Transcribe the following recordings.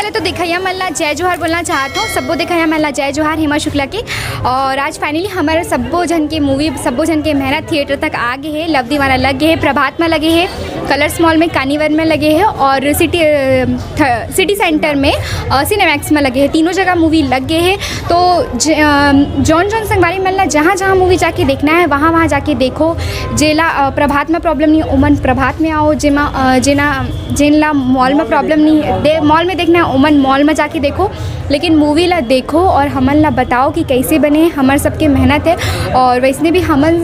पहले तो दिखैया मल्ला जय जोहार बोलना चाहता हूँ। सबको दिखैया मल्ला जय जोहार हेमा शुक्ला की। और आज फाइनली हमारे सब्बो जन की मूवी सब्बो जन के मेहनत थिएटर तक आ गए है। लव दीवाना लग गए है, प्रभात में लगे है, कलर्स मॉल में कानीवर में लगे हैं और सिटी सेंटर में सिनेमैक्स में लगे हैं। तीनों जगह मूवी लग गए हैं। तो जौन संगवारी मल्ला जहाँ जहाँ मूवी जाके देखना है वहाँ वहाँ जाके देखो। जेला प्रभात में प्रॉब्लम नहीं उमन प्रभात में आओ, जेनला मॉल में प्रॉब्लम नहीं मॉल में देखना है उमन मॉल में जाके देखो। लेकिन मूवी ला देखो और हमन ला बताओ कि कैसे बने। हमार सबके मेहनत है और वैसने भी हमन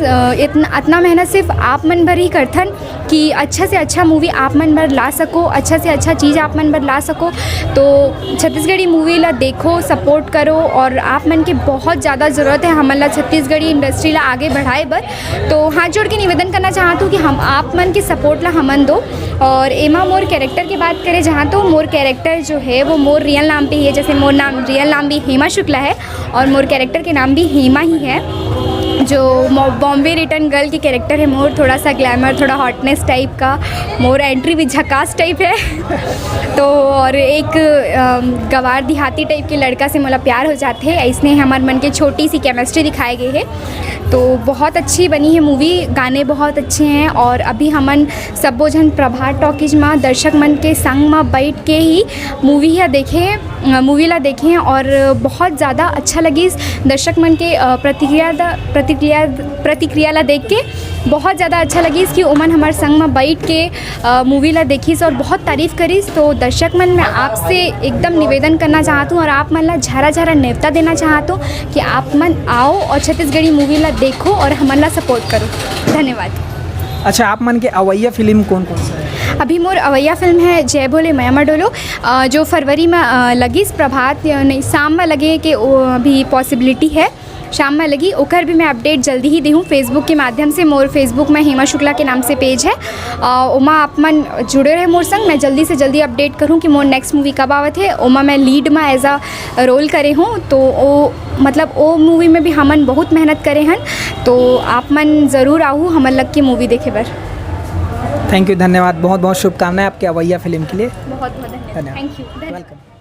इतना मेहनत सिर्फ आप मन भर ही करथन कि अच्छा से अच्छा मूवी आप मन भर ला सको, अच्छा से अच्छा चीज़ आप मन भर ला सको। तो छत्तीसगढ़ी मूवी ला देखो, सपोर्ट करो और आप मन के बहुत ज़्यादा ज़रूरत है हमन ला छत्तीसगढ़ी इंडस्ट्री ला आगे बढ़ाए बर। तो हाथ जोड़ के निवेदन करना चाहता हूँ कि हम आप मन के सपोर्ट ला हमन दो। और एमा मोर कैरेक्टर की बात करें जहाँ, तो मोर कैरेक्टर जो है वो मोर रियल नाम पे ही है। जैसे मोर नाम रियल नाम भी हेमा शुक्ला है और मोर कैरेक्टर के नाम भी हेमा ही है। जो बॉम्बे रिटर्न गर्ल की कैरेक्टर है मोर, थोड़ा सा ग्लैमर, थोड़ा हॉटनेस टाइप का, मोर एंट्री भी झकास टाइप है। तो और एक गवार देहाती टाइप के लड़का से मोला प्यार हो जाते हैं। ऐसने हमारे मन के छोटी सी केमिस्ट्री दिखाई गई है। तो बहुत अच्छी बनी है मूवी, गाने बहुत अच्छे हैं। और अभी हमन सब्बो जन प्रभात टॉकीज में दर्शक मन के संग में बैठ के ही मूवी ला देखें और बहुत ज़्यादा अच्छा लगी। दर्शक मन के प्रतिक्रिया ला देख के बहुत ज़्यादा अच्छा लगी कि ओमन हमारे संग में बैठ के मूवी ला देखीस और बहुत तारीफ़ करीस। तो दर्शक मन मैं आपसे एकदम निवेदन करना चाहता हूँ और आप मन ला झरा न्योता देना चाहता हूँ कि आप मन आओ और छत्तीसगढ़ी मूवी ला देखो और हमन ला सपोर्ट करो। धन्यवाद। अच्छा, आप मन के अवैया फिल्म कौन कौन सा है? अभी मोर अवैया फिल्म है जय बोले मैया डोलो, जो फरवरी में लगी। प्रभात नहीं शाम में लगे कि अभी पॉसिबिलिटी है शाम में लगी। ओकर भी मैं अपडेट जल्दी ही दूँ फेसबुक के माध्यम से। मोर फेसबुक में हेमा शुक्ला के नाम से पेज है, ओमा आप मन जुड़े रहे मोर संग। मैं जल्दी से जल्दी अपडेट करूँ कि मोर नेक्स्ट मूवी कब आवत है। ओमा मैं लीड में एज अ रोल करे हूँ। तो ओ मूवी में भी हमन बहुत मेहनत करे हन। तो आप मन ज़रूर आओ हमन लग के मूवी देखे बर। थैंक यू, धन्यवाद। बहुत बहुत शुभकामनाएं आपके अवैया फिल्म के लिए। बहुत धन्यवाद। Thank you. वेलकम।